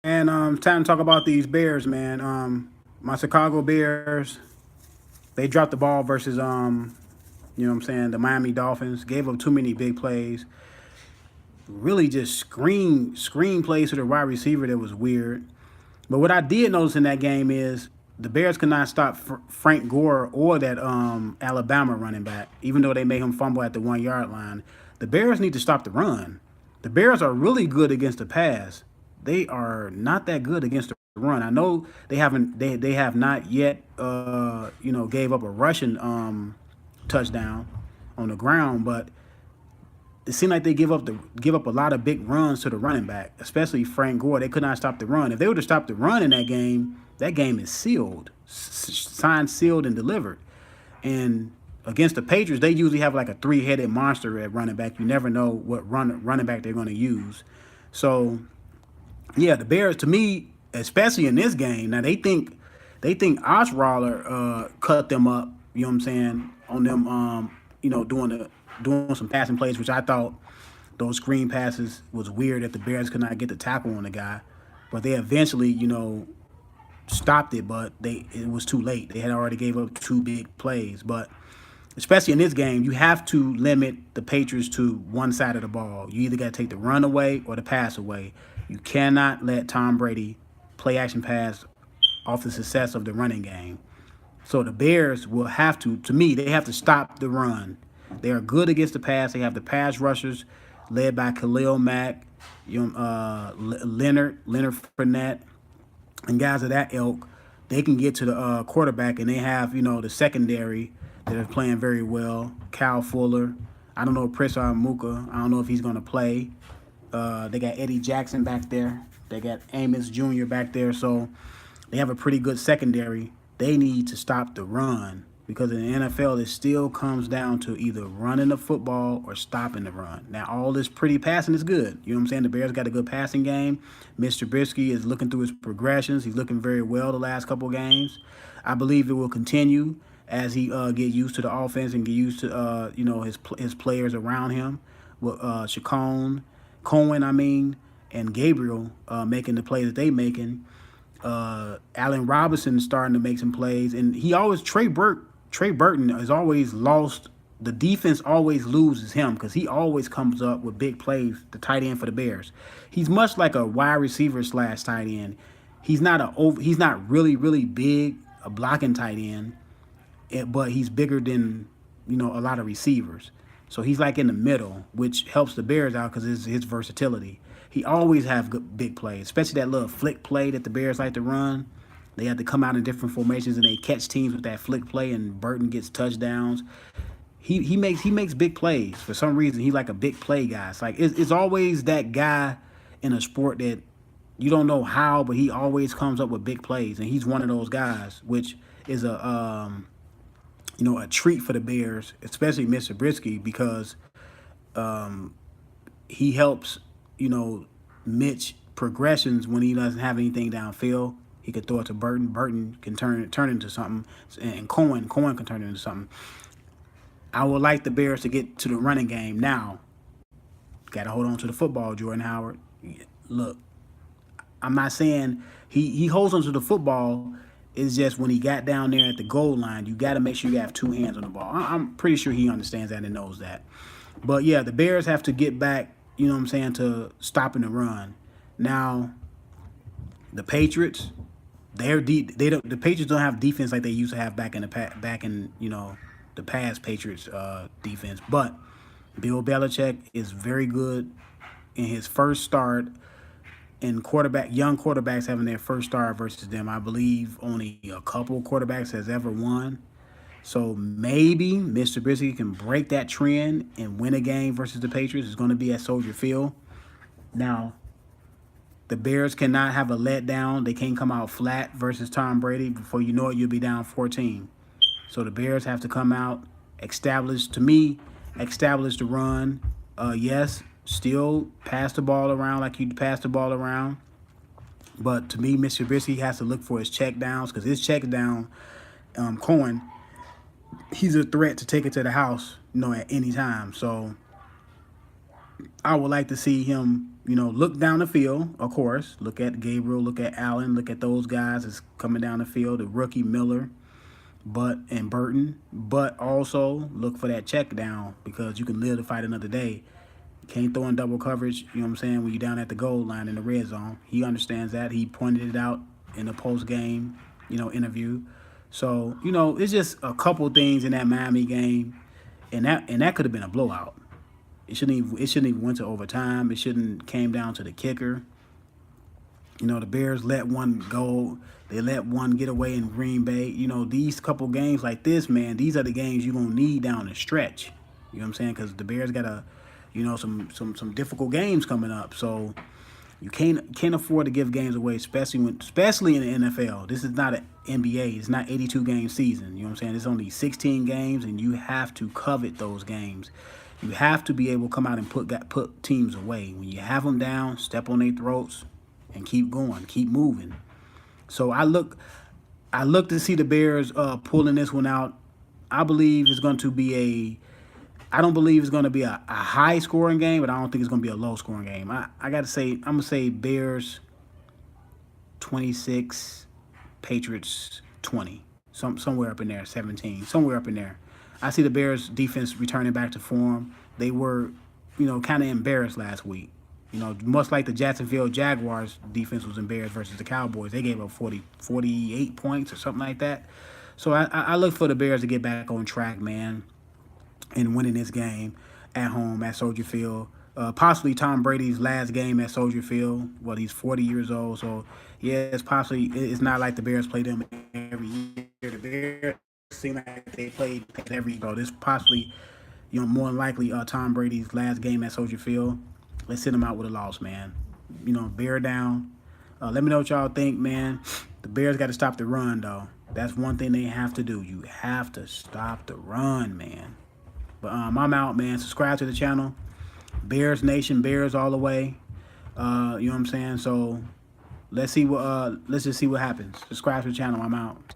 And time to talk about these Bears, man. My Chicago Bears, they dropped the ball versus what I'm saying, the Miami Dolphins. Gave up too many big plays. Really just screen plays to the wide receiver that was weird. But what I did notice in that game is the Bears could not stop Frank Gore or that Alabama running back, even though they made him fumble at the 1 yard line. The Bears need to stop the run. The Bears are really good against the pass. They are not that good against the run. I know they have not yet gave up a rushing touchdown on the ground, but it seemed like they give up a lot of big runs to the running back, especially Frank Gore. They could not stop the run. If they would have stopped the run in that game is sealed, signed, sealed, and delivered. And against the Patriots, they usually have like a three-headed monster at running back. You never know what running back they're going to use. So yeah, the Bears to me, especially in this game, now they think Osweiler cut them up. You know what I'm saying on them. Doing some passing plays, which I thought those screen passes was weird that the Bears could not get the tackle on the guy, but they eventually stopped it, but it was too late. They had already gave up two big plays, but especially in this game, you have to limit the Patriots to one side of the ball. You either got to take the run away or the pass away. You cannot let Tom Brady play action pass off the success of the running game. So the Bears will have to me, they have to stop the run. They are good against the pass. They have the pass rushers led by Khalil Mack, Leonard Fournette, and guys of that ilk. They can get to the quarterback, and they have the secondary that are playing very well. Cal Fuller. I don't know Chris Armuka. I don't know if he's going to play. They got Eddie Jackson back there. They got Amos Jr. back there. So they have a pretty good secondary. They need to stop the run because in the NFL, it still comes down to either running the football or stopping the run. Now, all this pretty passing is good. You know what I'm saying? The Bears got a good passing game. Mr. Trubisky is looking through his progressions. He's looking very well the last couple games. I believe it will continue as he get used to the offense and get used to his players around him. With Cohen, and Gabriel making the plays that they making. Allen Robinson starting to make some plays, and he always Trey Burton has always lost. The defense always loses him because he always comes up with big plays. The tight end for the Bears, he's much like a wide receiver slash tight end. He's not really big, a blocking tight end, but he's bigger than a lot of receivers. So he's like in the middle, which helps the Bears out because his versatility. He always have good, big plays, especially that little flick play that the Bears like to run. They have to come out in different formations and they catch teams with that flick play, and Burton gets touchdowns. He makes big plays for some reason. He's like a big play guy. It's always that guy in a sport that you don't know how, but he always comes up with big plays, and he's one of those guys, which is a treat for the Bears, especially Mr. Brisky, because he helps Mitch progressions when he doesn't have anything downfield. He could throw it to Burton. Burton can turn into something, and Cohen can turn it into something. I would like the Bears to get to the running game now. Got to hold on to the football, Jordan Howard. Look, I'm not saying he holds on to the football. It's just when he got down there at the goal line, you got to make sure you have two hands on the ball. I'm pretty sure he understands that and knows that. But yeah, the Bears have to get back, to stopping the run. Now, the Patriots, they're deep. The Patriots don't have defense like they used to have back in the past Patriots defense. But Bill Belichick is very good in his first start, and young quarterbacks having their first start versus them. I believe only a couple quarterbacks has ever won. So maybe Mr. Trubisky can break that trend and win a game versus the Patriots. It's going to be at Soldier Field. Now, the Bears cannot have a letdown. They can't come out flat versus Tom Brady. Before you know it, you'll be down 14. So the Bears have to come out, establish the run. Yes, still pass the ball around like you pass the ball around. But to me, Mr. Trubisky has to look for his check downs because his check down, Cohen, he's a threat to take it to the house, at any time. So I would like to see him, look down the field, of course. Look at Gabriel, look at Allen, look at those guys that's coming down the field, the rookie Miller, and Burton. But also look for that check down because you can live to fight another day. You can't throw in double coverage, you know what I'm saying, when you're down at the goal line in the red zone. He understands that. He pointed it out in the post game, interview. So, it's just a couple things in that Miami game, and that could have been a blowout. It shouldn't even went to overtime. It shouldn't came down to the kicker. The Bears let one go. They let one get away in Green Bay. These couple games like this, man, these are the games you're going to need down the stretch. You know what I'm saying? Because the Bears got some difficult games coming up. So you can't afford to give games away, especially in the NFL. This is not an NBA. It's not 82 game season. You know what I'm saying? It's only 16 games, and you have to covet those games. You have to be able to come out and put teams away. When you have them down, step on their throats and keep going, keep moving. So I look to see the Bears pulling this one out. I believe it's going to be I don't believe it's going to be a high scoring game, but I don't think it's going to be a low scoring game. I got to say, I'm going to say Bears 26, Patriots 20. Somewhere up in there, 17, somewhere up in there. I see the Bears defense returning back to form. They were, kind of embarrassed last week. Much like the Jacksonville Jaguars defense was embarrassed versus the Cowboys. They gave up 48 points or something like that. So I look for the Bears to get back on track, man, and winning this game at home at Soldier Field. Possibly Tom Brady's last game at Soldier Field. Well, he's 40 years old, so yeah, it's not like the Bears play them every year. The Bears seem like they played every year. So this possibly, more than likely Tom Brady's last game at Soldier Field. Let's send him out with a loss, man. Bear down. Let me know what y'all think, man. The Bears got to stop the run, though. That's one thing they have to do. You have to stop the run, man. But I'm out, man. Subscribe to the channel. Bears Nation, Bears all the way. You know what I'm saying? So let's just see what happens. Subscribe to the channel. I'm out.